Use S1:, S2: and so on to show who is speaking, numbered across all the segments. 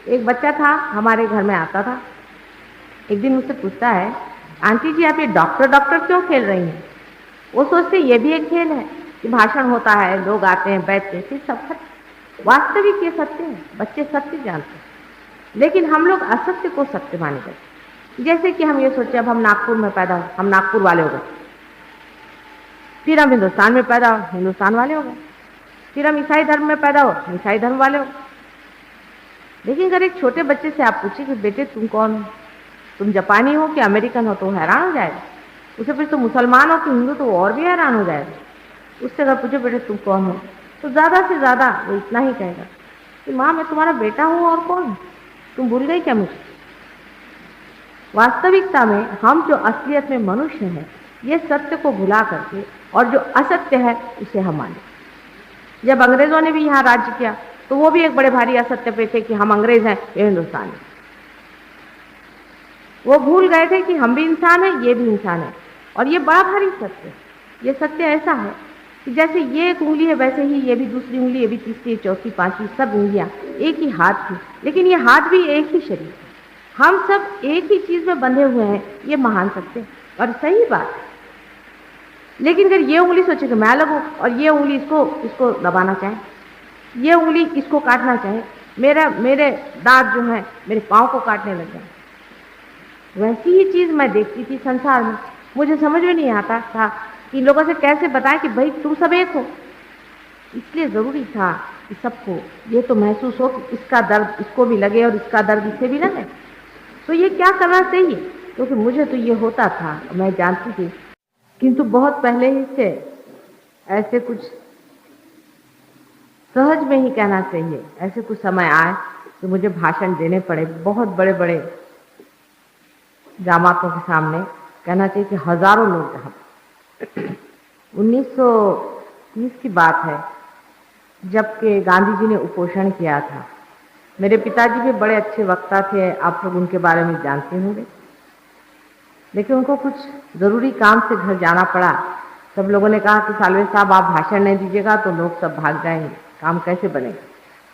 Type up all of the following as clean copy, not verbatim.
S1: एक बच्चा था, हमारे घर में आता था। एक दिन मुझसे पूछता है, आंटी जी आप ये डॉक्टर डॉक्टर क्यों खेल रही हैं? वो सोचते ये भी एक खेल है कि भाषण होता है, लोग आते हैं, बैठते हैं, फिर सब सत्य। वास्तविक ये सत्य है, बच्चे सत्य जानते हैं, लेकिन हम लोग असत्य को सत्य माने जाते। जैसे कि हम ये सोचे अब हम नागपुर में पैदा हो, हम नागपुर वाले हो गए। फिर हम हिंदुस्तान में पैदा हो, हिंदुस्तान वाले हो गए। फिर हम ईसाई धर्म में पैदा हो, ईसाई धर्म वाले हो। लेकिन अगर एक छोटे बच्चे से आप पूछे कि बेटे तुम कौन हो, तुम जापानी हो कि अमेरिकन हो, तो वो हैरान हो जाएगा। उसे फिर तुम मुसलमान हो कि हिंदू, तो वो और भी हैरान हो जाएगा। उससे अगर पूछे बेटे तुम कौन हो, तो ज़्यादा से ज़्यादा वो इतना ही कहेगा कि माँ मैं तुम्हारा बेटा हूँ और कौन, तुम भूल गई क्या मुझे? वास्तविकता में हम जो असलियत में मनुष्य हैं, ये सत्य को भुला करके और जो असत्य है उसे हम माने। जब अंग्रेजों ने भी यहाँ राज्य किया तो वो भी एक बड़े भारी असत्य पे थे कि हम अंग्रेज हैं, ये हिंदुस्तानी। वो भूल गए थे कि हम भी इंसान हैं, ये भी इंसान है। और ये बड़ा भारी सत्य है। ये सत्य ऐसा है कि जैसे ये एक उंगली है, वैसे ही ये भी दूसरी उंगली, ये भी तीसरी, चौथी, पांचवी, सब उंगलियां एक ही हाथ की, लेकिन ये हाथ भी एक ही शरीर है। हम सब एक ही चीज में बंधे हुए हैं, ये महान सत्य है और सही बात है। लेकिन अगर ये उंगली सोचे कि मैं अलग हूं और ये उंगली इसको इसको दबाना चाहे, ये उंगली इसको काटना चाहे, मेरे दांत जो है मेरे पाँव को काटने लग जाए, वैसी ही चीज मैं देखती थी संसार में। मुझे समझ में नहीं आता था कि लोगों से कैसे बताएं कि भाई तुम सब एक हो। इसलिए जरूरी था कि सबको ये तो महसूस हो कि इसका दर्द इसको भी लगे और इसका दर्द इसे भी लगे। तो ये क्या करना चाहिए, क्योंकि मुझे तो ये होता था, मैं जानती थी, किंतु बहुत पहले ही से ऐसे कुछ सहज में ही कहना चाहिए, ऐसे कुछ समय आए कि मुझे भाषण देने पड़े बहुत बड़े बड़े जामातों के सामने। कहना चाहिए कि हजारों लोग जहाँ 1930 की बात है, जबकि गांधी जी ने उपोषण किया था। मेरे पिताजी भी बड़े अच्छे वक्ता थे, आप लोग उनके बारे में जानते होंगे, लेकिन उनको कुछ ज़रूरी काम से घर जाना पड़ा। सब लोगों ने कहा कि सालवे साहब आप भाषण नहीं दीजिएगा तो लोग सब भाग जाएंगे, काम कैसे बनेगा।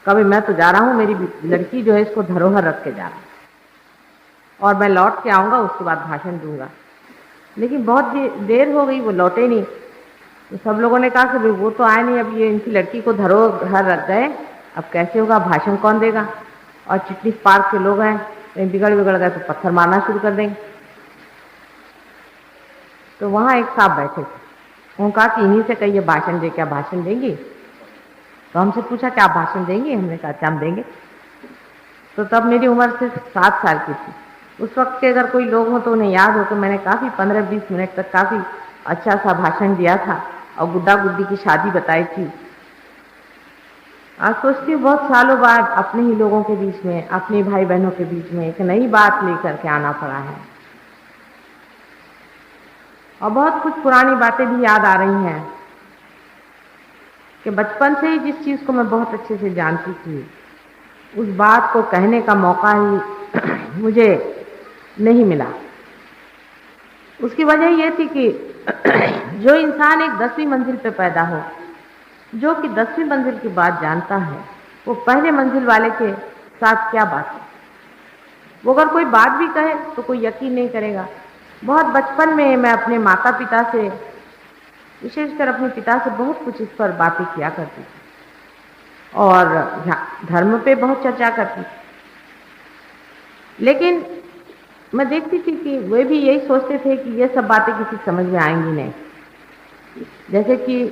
S1: कभी मैं तो जा रहा हूँ, मेरी लड़की जो है इसको धरोहर रख के जा रहा हूँ और मैं लौट के आऊँगा, उसके बाद भाषण दूंगा। लेकिन बहुत देर हो गई, वो लौटे नहीं। तो सब लोगों ने कहा कि भाई वो तो आए नहीं, अब ये इनकी लड़की को धरोहर रख गए, अब कैसे होगा, भाषण कौन देगा। और चिटनीस पार्क के लोग हैं, कहीं बिगड़ गए तो पत्थर मारना शुरू कर देंगे। तो वहाँ एक साहब बैठे थे, उन्होंने कहा कि इन्हीं से कहिए भाषण दे, क्या भाषण देंगी। तो हमसे पूछा क्या आप भाषण देंगे, हमने कहा अच्छा हम देंगे। तो तब मेरी उम्र सिर्फ 7 साल की थी। उस वक्त के अगर कोई लोग हो तो उन्हें याद हो कि मैंने काफ़ी 15-20 मिनट तक काफ़ी अच्छा सा भाषण दिया था और गुड्डा गुड्डी की शादी बताई थी। आज सोचती हूँ बहुत सालों बाद अपने ही लोगों के बीच में, अपने भाई बहनों के बीच में एक नई बात लेकर के आना पड़ा है और बहुत कुछ पुरानी बातें भी याद आ रही हैं कि बचपन से ही जिस चीज़ को मैं बहुत अच्छे से जानती थी, उस बात को कहने का मौका ही मुझे नहीं मिला। उसकी वजह यह थी कि जो इंसान एक 10वीं मंजिल पे पैदा हो, जो कि 10वीं मंजिल की बात जानता है, वो पहले मंजिल वाले के साथ क्या बात है। वो अगर कोई बात भी कहे तो कोई यकीन नहीं करेगा। बहुत बचपन में मैं अपने माता पिता से, विशेषकर अपने पिता से बहुत कुछ इस पर बातें किया करती थी और धर्म पे बहुत चर्चा करती थी। लेकिन मैं देखती थी कि वे भी यही सोचते थे कि ये सब बातें किसी समझ में आएंगी नहीं। जैसे कि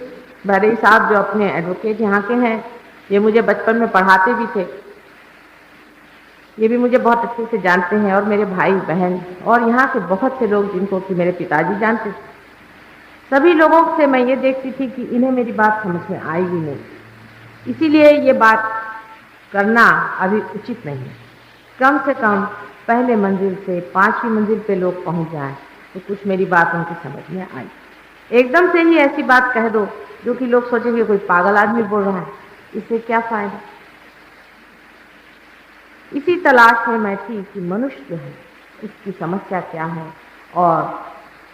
S1: बड़े साहब जो अपने एडवोकेट यहाँ के हैं, ये मुझे बचपन में पढ़ाते भी थे, ये भी मुझे बहुत अच्छे से जानते हैं, और मेरे भाई बहन और यहाँ के बहुत से लोग जिनको कि मेरे पिताजी जानते थे। सभी लोगों से मैं ये देखती थी कि इन्हें मेरी बात समझ में आएगी नहीं, इसीलिए ये बात करना अभी उचित नहीं है। कम से कम पहले मंजिल से 5वीं मंजिल पे लोग पहुंच जाएं तो कुछ मेरी बात उनकी समझ में आई। एकदम से ही ऐसी बात कह दो जो कि लोग सोचेंगे कोई पागल आदमी बोल रहा है, इससे क्या फायदा। इसी तलाश में मैं थी कि मनुष्य जो है उसकी समस्या क्या है और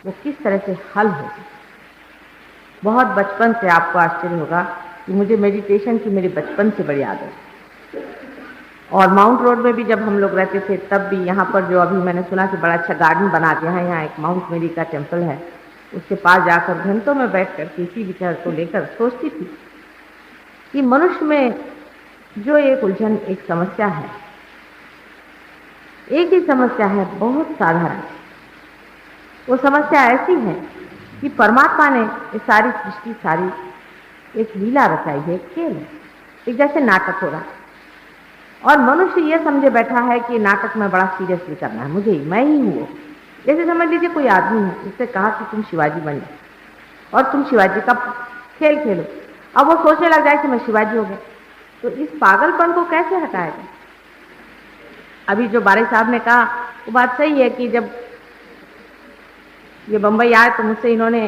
S1: वो किस तरह से हल हो। बहुत बचपन से, आपको आश्चर्य होगा कि मुझे मेडिटेशन की मेरी बचपन से बड़ी आदत है और माउंट रोड में भी जब हम लोग रहते थे तब भी यहाँ पर जो अभी मैंने सुना कि बड़ा अच्छा गार्डन बना दिया है, यहाँ एक माउंट मेरी का टेम्पल है, उसके पास जाकर घंटों में बैठ कर किसी विचार को लेकर सोचती थी कि मनुष्य में जो एक उलझन, एक समस्या है, एक ही समस्या है, बहुत साधारण। वो समस्या ऐसी है कि परमात्मा ने ये सारी सृष्टि, सारी एक लीला रचाई है, एक खेल है, एक जैसे नाटक हो रहा है, और मनुष्य ये समझे बैठा है कि नाटक में बड़ा सीरियसली करना है, मुझे मैं ही हूँ। जैसे समझ लीजिए कोई आदमी है, उससे कहा कि तुम शिवाजी बन जाओ और तुम शिवाजी का खेल खेलो, अब वो सोचने लग जाए कि मैं शिवाजी हो गया, तो इस पागलपन को कैसे हटाएगा? अभी जो बारिश साहब ने कहा वो बात सही है कि जब ये बम्बई आए तो मुझसे इन्होंने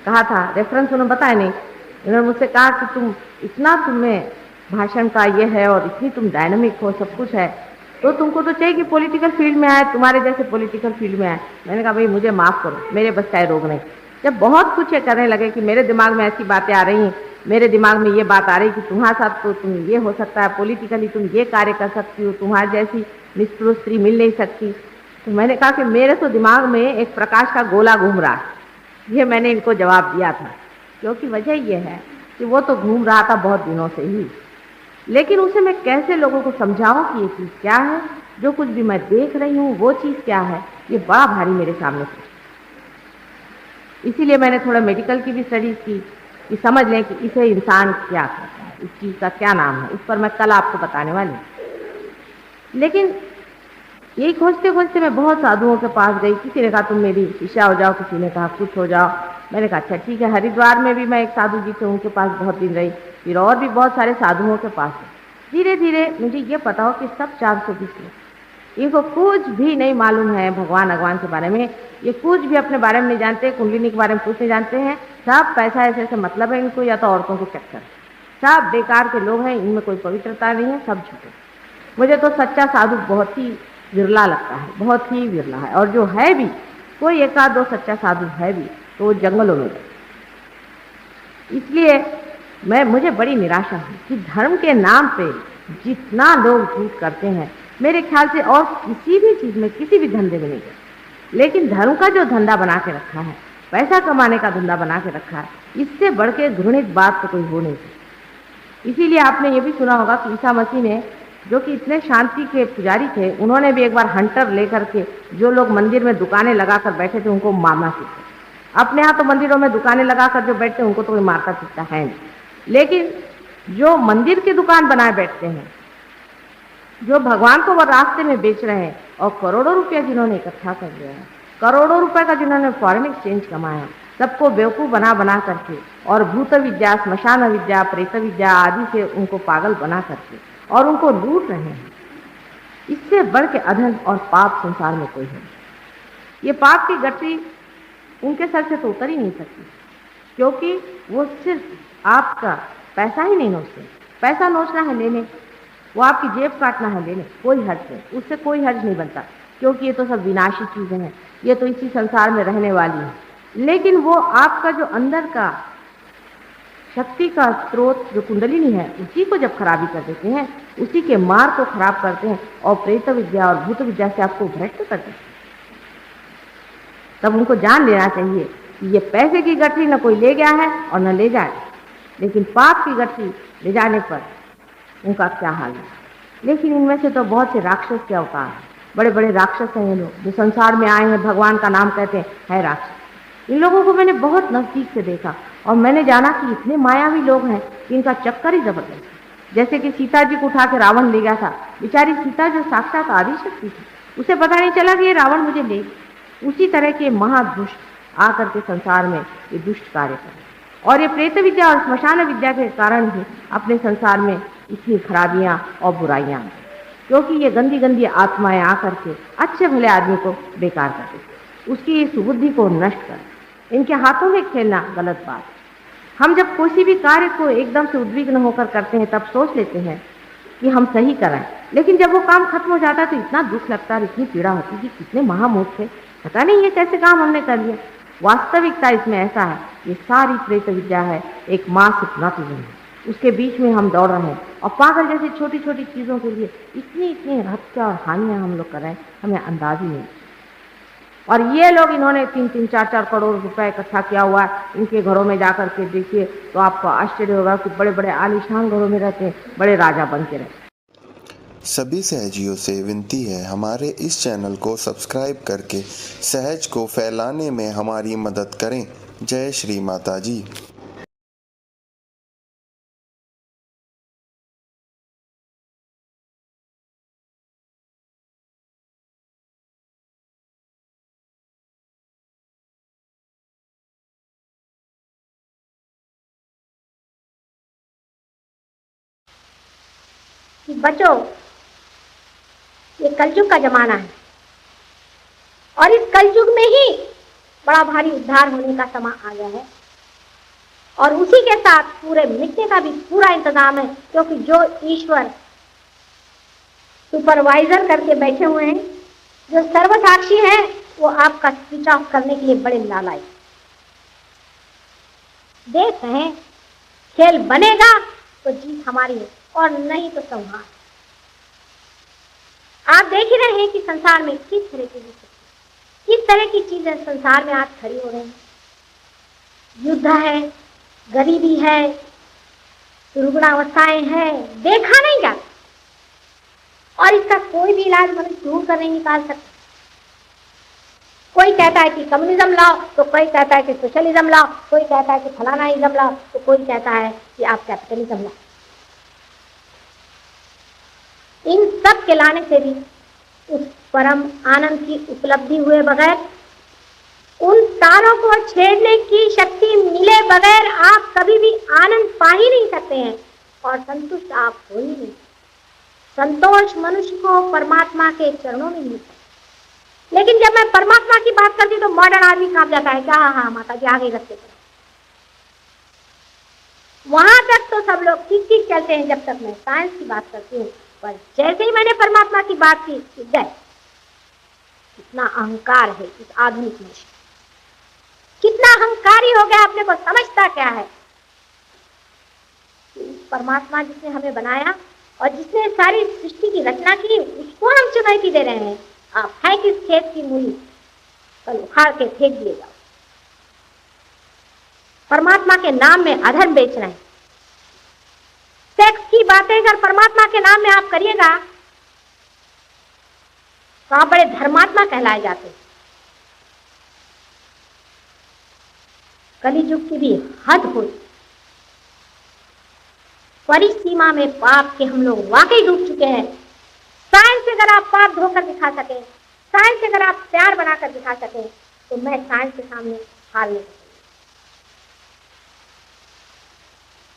S1: कहा था, रेफरेंस उन्होंने बताया नहीं, इन्होंने मुझसे कहा कि तुम इतना, तुम्हें भाषण का ये है और इतनी तुम डायनामिक हो, सब कुछ है, तो तुमको तो चाहिए कि पॉलिटिकल फील्ड में आए, तुम्हारे जैसे पॉलिटिकल फील्ड में आए। मैंने कहा भाई मुझे माफ़ करो, मेरे बस का ये रोग नहीं। जब बहुत कुछ ये करने लगे कि मेरे दिमाग में ऐसी बातें आ रही हैं, मेरे दिमाग में ये बात आ रही कि तुम्हारे साथ तो तुम ये हो सकता है, पॉलिटिकली तुम ये कार्य कर सकती हो, तुम्हारे जैसी निष्ठुर स्त्री मिल नहीं सकती, तो मैंने कहा कि मेरे तो दिमाग में एक प्रकाश का गोला घूम रहा है। ये मैंने इनको जवाब दिया था, क्योंकि वजह ये है कि वो तो घूम रहा था बहुत दिनों से ही, लेकिन उसे मैं कैसे लोगों को समझाऊं कि ये चीज़ क्या है, जो कुछ भी मैं देख रही हूँ वो चीज़ क्या है, ये बड़ा भारी मेरे सामने था। इसीलिए मैंने थोड़ा मेडिकल की भी स्टडीज की कि समझ लें कि इसे इंसान क्या कहता है, इस चीज़ का क्या नाम है, उस पर मैं कल आपको बताने वाली हूँ। लेकिन यही खोजते खोजते मैं बहुत साधुओं के पास गई, किसी ने कहा तुम मेरी शिष्या हो जाओ, किसी ने कहा कुछ हो जाओ। मैंने कहा अच्छा ठीक है। हरिद्वार में भी मैं एक साधु जी थे, उनके पास बहुत दिन रही, फिर और भी बहुत सारे साधुओं के पास है। धीरे धीरे मुझे ये पता हो कि सब 420 लोग, इनको कुछ भी नहीं मालूम है भगवान के बारे में, ये कुछ भी अपने बारे में नहीं जानते, कुंडलिनी के बारे में कुछ नहीं जानते हैं, सब पैसा ऐसे ऐसे मतलब है इनको, या तो औरतों के चक्कर, सब बेकार के लोग हैं, इनमें कोई पवित्रता नहीं है, सब झूठे। मुझे तो सच्चा साधु बहुत ही विरला लगता है, बहुत ही विरला है, और जो है भी कोई एक आध दो सच्चा साधु है भी तो वो जंगलों में। इसलिए मुझे बड़ी निराशा है कि धर्म के नाम पे जितना लोग झूठ करते हैं, मेरे ख्याल से और किसी भी चीज़ में, किसी भी धंधे में नहीं करते, लेकिन धर्म का जो धंधा बना के रखा है, पैसा कमाने का धंधा बना के रखा है, इससे बढ़ के घृणित बात तो कोई हो नहीं सकती। इसीलिए आपने ये भी सुना होगा कि ईसा मसीह ने, जो कि इतने शांति के पुजारी थे, उन्होंने भी एक बार हंटर लेकर के जो लोग मंदिर में दुकानें लगाकर बैठे थे उनको मारना सीखा। अपने यहाँ तो मंदिरों में दुकानें लगाकर जो बैठते हैं उनको तो कोई मारता सीखता है नहीं, लेकिन जो मंदिर की दुकान बनाए बैठते हैं, जो भगवान को वो रास्ते में बेच रहे हैं, और करोड़ों रुपया जिन्होंने इकट्ठा कर लिया है, करोड़ों रुपए का जिन्होंने फॉरेन एक्सचेंज कमाया, सबको बेवकूफ़ बना करके, और भूत विद्या, श्मशान विद्या, प्रेत विद्या आदि से उनको पागल बना करके और उनको लूट रहे हैं, इससे बढ़ के अधर्म और पाप संसार में कोई है। ये पाप की गठरी उनके सर से तो उतर ही नहीं सकती, क्योंकि वो सिर्फ आपका पैसा ही नहीं नोचते, पैसा नोचना है लेने, वो आपकी जेब काटना है लेने, कोई हर्ज नहीं, उससे कोई हर्ज नहीं बनता, क्योंकि ये तो सब विनाशी चीज़ें हैं, ये तो इसी संसार में रहने वाली हैं। लेकिन वो आपका जो अंदर का शक्ति का स्रोत जो कुंडलिनी है, उसी को जब खराबी कर देते हैं, उसी के मार्ग को खराब करते हैं, और प्रेत विद्या और भूत विद्या से आपको भ्रष्ट कर देते हैं, तब उनको जान लेना चाहिए कि ये पैसे की गठरी न कोई ले गया है और न ले जाए, लेकिन पाप की गठरी ले जाने पर उनका क्या हाल है। लेकिन इनमें से तो बहुत से राक्षस के अवतार हैं, बड़े बड़े राक्षस हैं ये लोग, जो संसार में आए हैं, भगवान का नाम कहते हैं, है राक्षस। इन लोगों को मैंने बहुत नज़दीक से देखा, और मैंने जाना कि इतने मायावी लोग हैं कि इनका चक्कर ही जबरदस्त है। जैसे कि सीता जी को उठा के रावण ले गया था, बेचारी सीता जो साक्षात आदि शक्ति थी, उसे पता नहीं चला कि ये रावण मुझे ले। उसी तरह के महादुष्ट आकर के संसार में ये दुष्ट कार्य करें, और ये प्रेत विद्या और श्मशान विद्या के कारण ही अपने संसार में इतनी खराबियां और बुराइयां हैं, क्योंकि ये गंदी गंदी आत्माएं आकर के अच्छे भले आदमी को बेकार कर देती, उसकी सुबुद्धि को नष्ट कर। इनके हाथों में खेलना गलत बात। हम जब किसी भी कार्य को एकदम से उद्विग्न होकर करते हैं, तब सोच लेते हैं कि हम सही कराएं, लेकिन जब वो काम खत्म हो जाता है तो इतना दुख लगता है, इतनी पीड़ा होती है कि कितने महामूर्ख थे, पता नहीं ये कैसे काम हमने कर लिया। वास्तविकता इसमें ऐसा है, ये सारी प्रेत विद्या है, एक मासिक नौकरी है, उसके बीच में हम दौड़ रहे हैं और पागल जैसी छोटी छोटी चीज़ों के लिए इतनी इतनी हत्या और हानियाँ हम लोग कर रहे हैं, हमें अंदाज ही नहीं। और ये लोग, इन्होंने 3-3, 4-4 करोड़ रुपए इकट्ठा किया हुआ है। इनके घरों में जाकर के देखिए तो आपको आश्चर्य होगा कि बड़े बड़े आलीशान घरों में रहते हैं, बड़े राजा बन के रहते हैं।
S2: सभी सहजियों से विनती है, हमारे इस चैनल को सब्सक्राइब करके सहज को फैलाने में हमारी मदद करें। जय श्री माता जी।
S3: बच्चों, ये कलयुग का जमाना है और इस कलयुग में ही बड़ा भारी उद्धार होने का समय आ गया है और उसी के साथ पूरे मिटने का भी पूरा इंतजाम है, क्योंकि जो ईश्वर सुपरवाइजर करके बैठे हुए हैं, जो सर्वसाक्षी हैं, वो आपका स्विच ऑफ करने के लिए बड़े लालायित। देख रहे हैं, खेल बनेगा तो जीत हमारी है और नहीं तो संहार। आप देख ही रहे हैं कि संसार में किस तरह की चीजें संसार में आज खड़ी हो रही हैं। युद्ध है, गरीबी है, रुग्णावस्थाएं हैं, देखा नहीं जाता और इसका कोई भी इलाज मनुष्य ढूंढ कर नहीं निकाल सकता। कोई कहता है कि कम्युनिज्म लाओ, तो कोई कहता है कि सोशलिज्म लाओ, कोई कहता है कि फलाना इज्म लाओ, तो कोई कहता है कि आप कैपिटलिज्म लाओ। इन सब के लाने से भी उस परम आनंद की उपलब्धि हुए बगैर, उन तारों को छेड़ने की शक्ति मिले बगैर आप कभी भी आनंद पा ही नहीं सकते हैं और संतुष्ट आप हो ही नहीं। संतोष मनुष्य को परमात्मा के चरणों में मिलता है। लेकिन जब मैं परमात्मा की बात करती हूँ तो मॉडर्न आदमी कांप जाता है, क्या हाँ माता जी आगे रखते हैं। वहां तक तो सब लोग ठीक ठीक चलते हैं जब तक मैं साइंस की बात करती हूँ, पर जैसे ही मैंने परमात्मा की बात की, गए। कितना अहंकार है इस आधुनिक मनुष्य, कितना अहंकारी हो गया, अपने को समझता क्या है। परमात्मा जिसने हमें बनाया और जिसने सारी सृष्टि की रचना की, उसको हम चुनौती दे रहे हैं। आप है किस खेत की मूली, कल उखाड़ के फेंक दिए जाओ। परमात्मा के नाम में अधर्म बेच रहे हैं। सेक्स की बातें अगर परमात्मा के नाम में आप करिएगा तो आप बड़े धर्मात्मा कहलाए जाते हैं। कलियुग की भी हद हो, परिसीमा में पाप के हम लोग वाकई डूब चुके हैं। साइंस से अगर आप पाप धोकर दिखा सके, साइंस से अगर आप प्यार बनाकर दिखा सके, तो मैं साइंस के सामने हार नहीं सकती।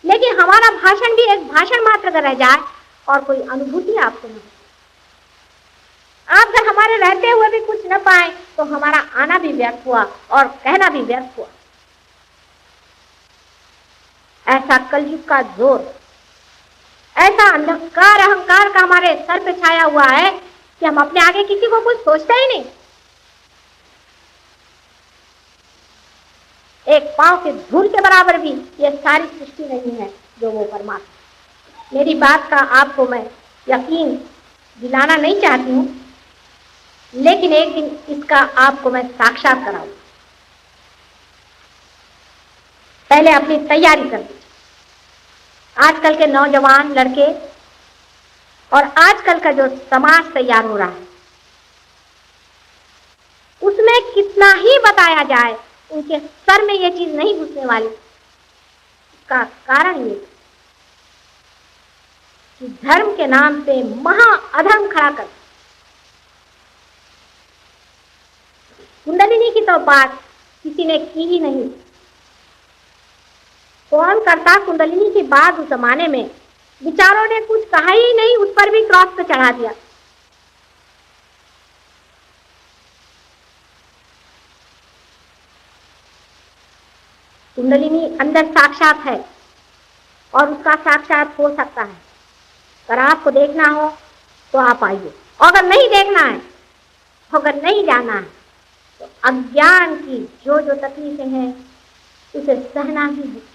S3: लेकिन हमारा भाषण भी एक भाषण मात्र का रह जाए और कोई अनुभूति आपको नहीं, आप अगर हमारे रहते हुए भी कुछ न पाए तो हमारा आना भी व्यर्थ हुआ और कहना भी व्यर्थ हुआ। ऐसा कलयुग का जोर, ऐसा अंधकार अहंकार का हमारे सर पे छाया हुआ है कि हम अपने आगे किसी को कुछ सोचते ही नहीं। एक पांव के धूल के बराबर भी ये सारी सृष्टि नहीं है जो वो परमात्मा। मेरी बात का आपको मैं यकीन दिलाना नहीं चाहती हूँ, लेकिन एक दिन इसका आपको मैं साक्षात कराऊं। पहले अपनी तैयारी कर लीजिए। आजकल के नौजवान लड़के और आजकल का जो समाज तैयार हो रहा है, उसमें कितना ही बताया जाए, उनके सर में ये चीज नहीं घुसने वाली। इसका कारण ये कि धर्म के नाम पे महा अधर्म खड़ा कर। कुंडलिनी की तो बात किसी ने की ही नहीं। कौन करता कुंडलिनी की बात उस जमाने में, विचारों ने कुछ कहा ही नहीं, उस पर भी क्रॉस पे चढ़ा दिया। कुंडलिनी अंदर साक्षात है और उसका साक्षात हो सकता है। अगर आपको देखना हो तो आप आइए, और अगर नहीं देखना है, अगर नहीं जाना है, तो अज्ञान की जो जो तकलीफें हैं उसे सहना ही है।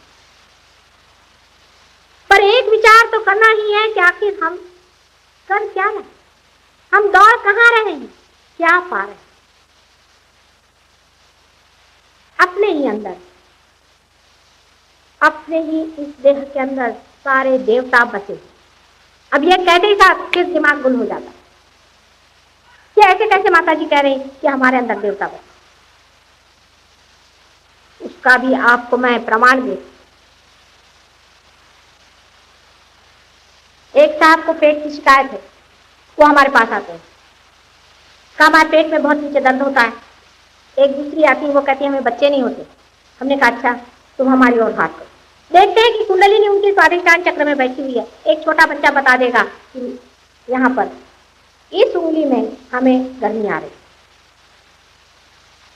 S3: पर एक विचार तो करना ही है कि आखिर हम कर क्या रहे, हम दौड़ कहाँ रहे हैं, क्या पा रहे हैं। अपने ही अंदर, अपने ही इस देह के अंदर सारे देवता बसे। अब ये कहते ही था फिर दिमाग गुल हो जाता कि ऐसे कैसे माता जी कह रही कि हमारे अंदर देवता बसे। उसका भी आपको मैं प्रमाण दे। एक साहब को पेट की शिकायत है, वो हमारे पास आते हैं, कहा हमारे पेट में बहुत नीचे दर्द होता है। एक दूसरी आती है, वो कहती है हमें बच्चे नहीं होते। हमने कहा अच्छा तुम हमारी ओर हाथ करो। देखते हैं कि कुंडलिनी उनके स्वाधिष्ठान चक्र में बैठी हुई है। एक छोटा बच्चा बता देगा कि यहाँ पर इस उंगली में हमें गर्मी आ रही।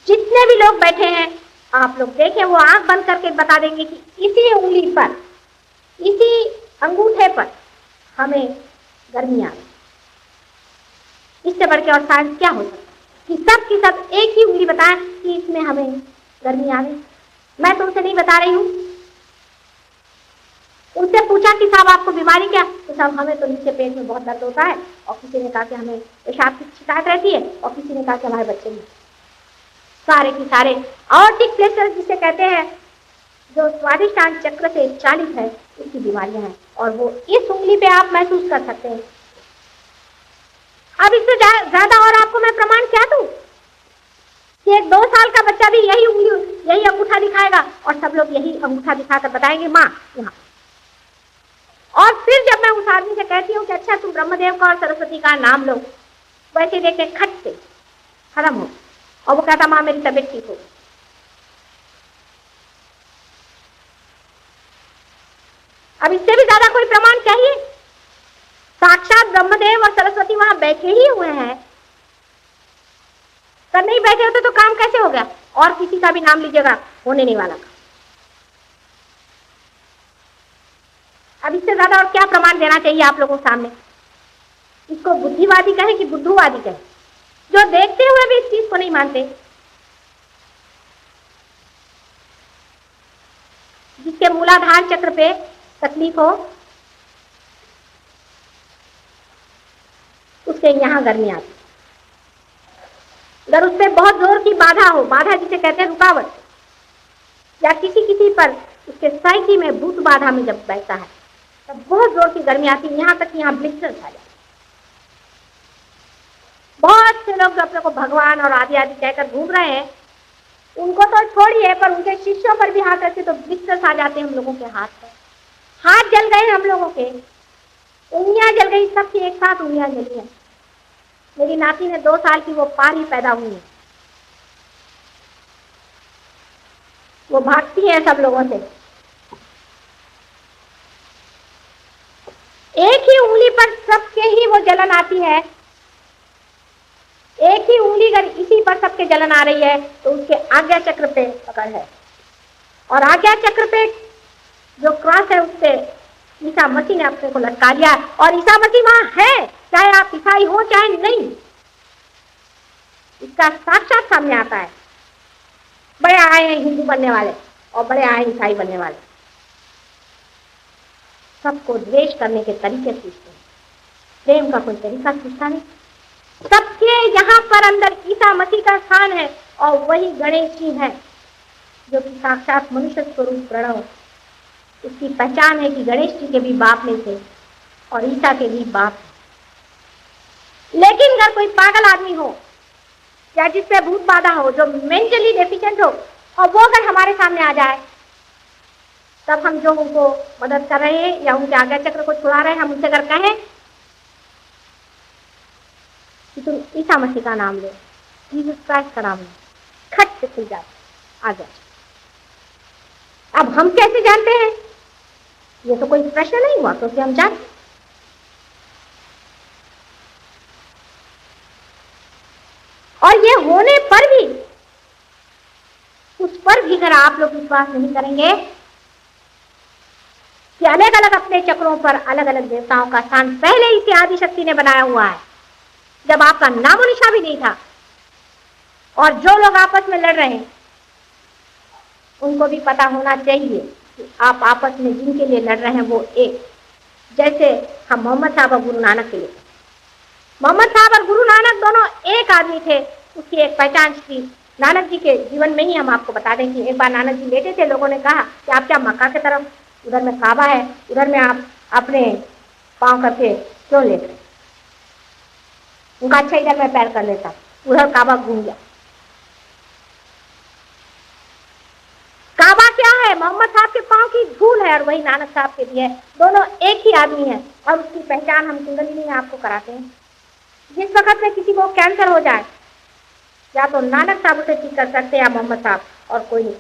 S3: जितने भी लोग बैठे हैं आप लोग देखें, वो आंख बंद करके बता देंगे कि इसी उंगली पर, इसी अंगूठे पर हमें गर्मी आ रही। इससे बढ़ के और साइंस क्या हो सकता है कि सब की सब एक ही उंगली बताएं कि इसमें हमें गर्मी आ रही। मैं तुमसे नहीं बता रही हूं। उनसे पूछा कि साहब आपको बीमारी क्या, तो साहब हमें तो नीचे पेट में बहुत दर्द होता है, और किसी ने कहा कि हमें पेशाब की शिकायत रहती है, और किसी ने कहा कि हमारे बच्चे में सारे की सारे आर्टिक प्लेसेस जिसे कहते हैं, जो स्वादिष्टान चक्र से चालित है, उसकी बीमारियां हैं, और वो इस उंगली पे आप महसूस कर सकते हैं। अब इससे ज्यादा और आपको मैं प्रमाण क्या दूं कि एक 2 साल का बच्चा भी यही उंगली, यही अंगूठा दिखाएगा, और सब लोग यही अंगूठा दिखाकर बताएंगे माँ यहाँ। और फिर जब मैं उस आदमी से कहती हूँ कि अच्छा तुम ब्रह्मदेव का और सरस्वती का नाम लो, वैसे देखे खट से खत्म हो, और वो कहता माँ मेरी तबीयत ठीक हो गई। अब इससे भी ज्यादा कोई प्रमाण चाहिए? साक्षात ब्रह्मदेव और सरस्वती वहां बैठे ही हुए हैं। कर नहीं बैठे होते तो काम कैसे हो गया? और किसी का भी नाम लीजिएगा, होने नहीं वाला। अब इससे ज्यादा और क्या प्रमाण देना चाहिए आप लोगों के सामने? इसको बुद्धिवादी कहें कि बुद्धूवादी कहें, जो देखते हुए भी इस चीज को नहीं मानते, जिसके मूलाधार चक्र पे तकलीफ हो, उसके यहां गर्मी आती। अगर उस पर बहुत जोर की बाधा हो, बाधा जिसे कहते हैं रुकावट, या किसी पर उसके साइकी में भूत बाधा में जब बैठता है तब बहुत जोर की गर्मी आती है, यहां तक कि यहां ब्लिस्टर्स आ जाते। बहुत से लोग जो अपने को भगवान और आदि आदि कहकर घूम रहे हैं, उनको तो छोड़िए, पर उनके शिष्यों पर भी हाथ रखते तो ब्लिस्टर्स आ जाते हैं हम लोगों के हाथ पर। हाथ जल गए हम लोगों के, उंगलियां जल गई, सबकी एक साथ उंगलियां जली है। मेरी नाती ने 2 साल की वो पार ही पैदा हुई है, वो भागती है सब लोगों से। एक ही उंगली पर सबके ही वो जलन आती है। एक ही उंगली अगर इसी पर सबके जलन आ रही है तो उसके आज्ञा चक्र पे पकड़ है, और आज्ञा चक्र पे जो क्रॉस है उससे ईसा मसीह ने अपने को लटका लिया, और ईसा मसीह वहां है, चाहे आप ईसाई हो चाहे नहीं। इसका साक्षात सामने आता है। बड़े आए हैं हिंदू बनने वाले और बड़े आए ईसाई बनने वाले, सबको द्वेष करने के तरीके सीखते हैं, प्रेम का कोई तरीका सीखता नहीं। सबके यहाँ पर अंदर ईसा मसीह का स्थान है, और वही गणेश जी है जो कि साक्षात मनुष्य स्वरूप प्रणव। उसकी पहचान है कि गणेश जी के भी बाप नहीं थे और ईसा के भी बाप। लेकिन अगर कोई पागल आदमी हो या जिसपे भूत बाधा हो, जो मेंटली डेफिशिएंट हो, और वो अगर हमारे सामने आ जाए, तब हम जो उनको मदद कर रहे हैं या उनके आज्ञा चक्र को छुड़ा रहे हैं, हम उनसे अगर कहें कि तुम ईसा मसीह का नाम लो, जीसस क्राइस्ट का नाम लो, खट से खुल जाए आ जाए। अब हम कैसे जानते हैं? ये तो कोई प्रश्न नहीं हुआ, क्योंकि हम जानते। और ये होने पर भी, उस पर भी अगर आप लोग विश्वास नहीं करेंगे कि अलग अलग अपने चक्रों पर अलग अलग देवताओं का स्थान पहले ही से आदिशक्ति ने बनाया हुआ है, जब आपका नामो निशा भी नहीं था, और जो लोग आपस में लड़ रहे हैं उनको भी पता होना चाहिए कि आप आपस में जिनके लिए लड़ रहे हैं वो एक, जैसे हम मोहम्मद साहब और गुरु नानक के लिए। मोहम्मद साहब और गुरु नानक दोनों एक आदमी थे, उसकी एक पहचान थी। नानक जी के जीवन में ही हम आपको बता दें कि एक बार नानक जी लेटे थे, लोगों ने कहा कि आप क्या मक्का की तरफ, उधर में काबा है, उधर में आप अपने पाँव करके क्यों लेट रहे? उनका अच्छा इधर में पैर कर लेता, उधर काबा घूम गया। काबा क्या है? मोहम्मद साहब के पाँव की धूल है, और वही नानक साहब के लिए है। दोनों एक ही आदमी है, और उसकी पहचान हम कुंडलिनी में आपको कराते हैं। जिस वक्त में किसी को कैंसर हो जाए, या तो नानक साहब उसे ठीक कर सकते हैं या मोहम्मद साहब, और कोई नहीं।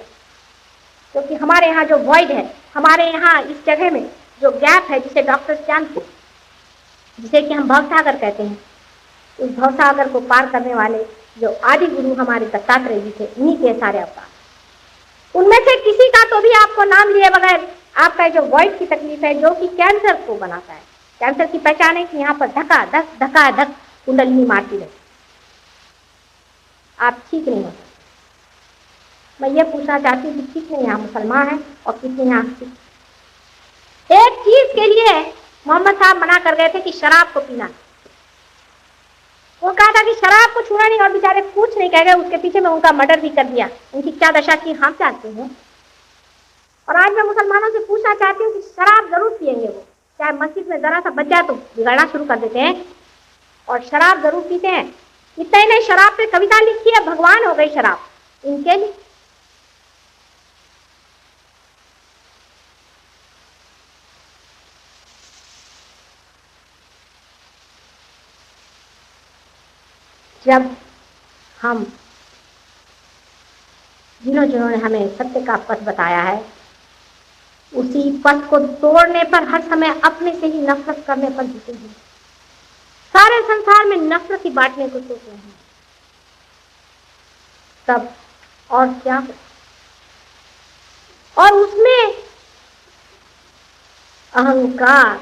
S3: क्योंकि हमारे यहाँ जो वॉइड है, हमारे यहाँ इस जगह में जो गैप है, जिसे डॉक्टर्स जानते हैं, जिसे कि हम भवसागर कहते हैं, उस भवसागर को पार करने वाले जो आदि गुरु हमारे दत्तात्रेय जी थे, उन्हीं के सारे अवतार। उनमें से किसी का तो भी आपको नाम लिए बगैर आपका जो वॉइड की तकलीफ है, जो कि कैंसर को बनाता है, कैंसर की पहचान है कि यहाँ पर धक्का धक कुंडलिनी मारती रहे, आप ठीक नहीं हो सकते। मैं ये पूछना चाहती हूँ कि कितने यहाँ मुसलमान हैं और कितने यहाँ सिख। एक चीज के लिए मोहम्मद साहब मना कर गए थे कि शराब को पीना। वो कहा था कि शराब को छूना नहीं, और बेचारे कुछ नहीं कह गए, उसके पीछे में उनका मर्डर भी कर दिया। उनकी क्या दशा की हम जानते हैं। और आज मैं मुसलमानों से पूछना चाहती हूँ कि शराब जरूर पियेंगे, वो चाहे मस्जिद में जरा सा बच जाए तो बिगड़ना शुरू कर देते हैं, और शराब जरूर पीते हैं। इतना ही नहीं, शराब पे कविता लिखी है, भगवान हो गई शराब इनके लिए। जब हम जिन्होंने हमें सत्य का पथ बताया है, उसी पथ को तोड़ने पर, हर समय अपने से ही नफरत करने पर जीते हैं, सारे संसार में नफरत ही बांटने को सोच रहे हैं, तब और क्या हो? और उसमें अहंकार,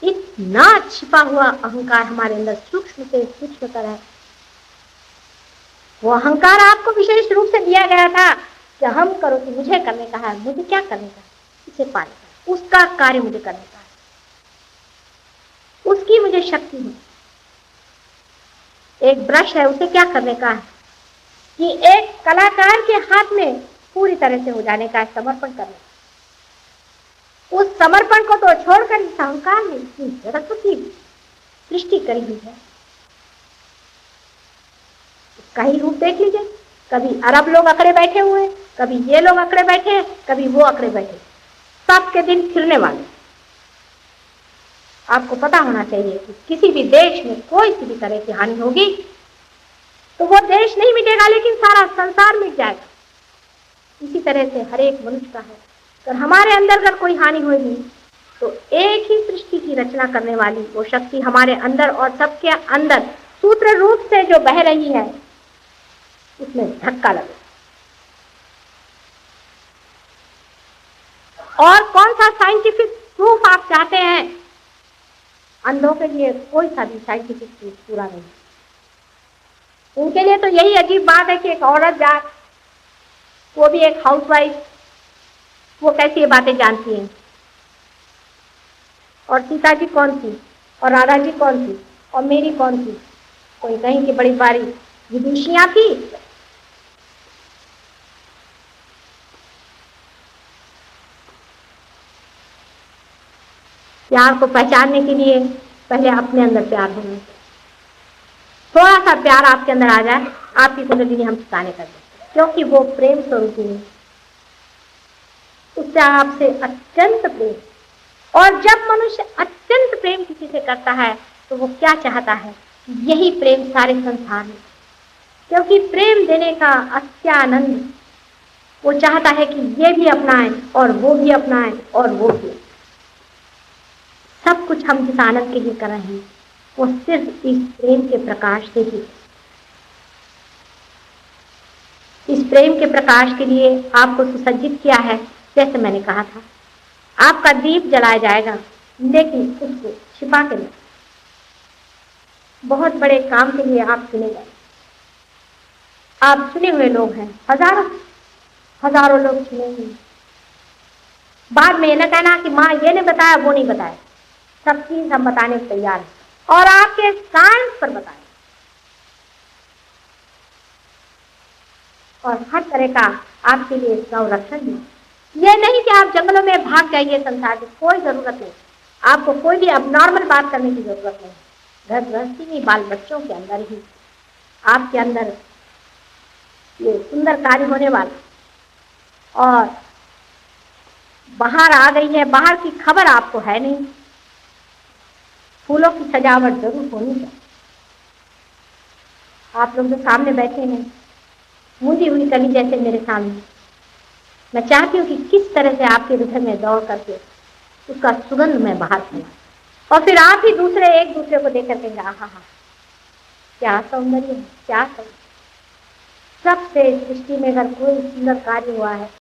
S3: इतना छिपा हुआ अहंकार हमारे अंदर सूक्ष्म से सूक्ष्मतर है। वो अहंकार आपको विशेष रूप से दिया गया था कि हम करो कि मुझे करने का है, मुझे क्या करने का है, इसे पाने का, उसका कार्य मुझे करने का है, उसकी मुझे शक्ति है। एक ब्रश है, उसे क्या करने का है कि एक कलाकार के हाथ में पूरी तरह से हो जाने का है, समर्पण करने। उस समर्पण को तो छोड़कर इस अहंकार ने इतनी जगत की सृष्टि करी हुई है। उसका ही रूप देख लीजिए, कभी अरब लोग अकड़े बैठे हुए हैं, कभी ये लोग अकड़े बैठे हैं, कभी वो अकड़े बैठे, सबके दिन फिरने वाले। आपको पता होना चाहिए कि किसी भी देश में कोई सी भी तरह की हानि होगी तो वो देश नहीं मिटेगा, लेकिन सारा संसार मिट जाएगा। इसी तरह से हर एक मनुष्य का है। अगर हमारे अंदर अगर कोई हानि होगी तो एक ही सृष्टि की रचना करने वाली वो शक्ति हमारे अंदर और सबके अंदर सूत्र रूप से जो बह रही है, उसमें धक्का लगे। और कौन सा साइंटिफिक प्रूफ आप चाहते हैं? अंधों के लिए कोई सा भी साइंटिफिक प्रूफ पूरा नहीं। उनके लिए तो यही अजीब बात है कि एक औरत जात, वो भी एक हाउसवाइफ, वो कैसी ये बातें जानती हैं। और सीता जी कौन थी, और राधा जी कौन थी, और मेरी कौन थी? कोई कहीं की बड़ी बारी विदुषियां थी, प्यार को पहचानने के लिए पहले अपने अंदर प्यार होना चाहिए। थोड़ा सा प्यार आपके अंदर आ जाए, आपकी कुंडलिनी हम ठिकाने कर दें, क्योंकि वो प्रेम स्वरूपिणी, उससे आपसे अत्यंत प्रेम। और जब मनुष्य अत्यंत प्रेम किसी से करता है तो वो क्या चाहता है? यही प्रेम सारे संसार में, क्योंकि प्रेम देने का अत्यानंद, वो चाहता है कि ये भी अपनाए और वो भी अपनाए और वो भी। सब कुछ हम जिस आनंद के लिए कर रहे हैं वो सिर्फ इस प्रेम के प्रकाश से ही। इस प्रेम के प्रकाश के लिए आपको सुसज्जित किया है। जैसे मैंने कहा था, आपका दीप जलाया जाएगा, लेकिन उसको छिपा के नहीं। बहुत बड़े काम के लिए आप चुने गए, आप चुने हुए लोग हैं। हजारों लोग सुनेंगे। बाद में ये न कहना कि माँ ये नहीं बताया वो नहीं बताया, सब चीज हम बताने को तैयार हैं और आपके साइंस पर बताएं और हर तरह का आपके लिए संरक्षण भी। ये नहीं कि आप जंगलों में भाग जाइए संसार की, कोई जरूरत नहीं। आपको कोई भी अब नॉर्मल बात करने की जरूरत नहीं। घर गृहस्थी में बाल बच्चों के अंदर ही आपके अंदर ये सुंदर कार्य होने वाला। और बाहर आ गई है, बाहर की खबर आपको है नहीं। फूलों की सजावट जरूर होनी चाहिए। आप लोग जो सामने बैठे हैं मुदी हुई कली जैसे मेरे सामने, मैं चाहती हूँ कि किस तरह से आपके हृदय में दौड़ करके उसका सुगंध मैं बाहर फैलाऊं और फिर आप ही दूसरे एक दूसरे को देखकर कहेंगे आहा हा, क्या सौंदर्य है, क्या सौंदर्य। सबसे सृष्टि में अगर कोई सुंदर कार्य हुआ है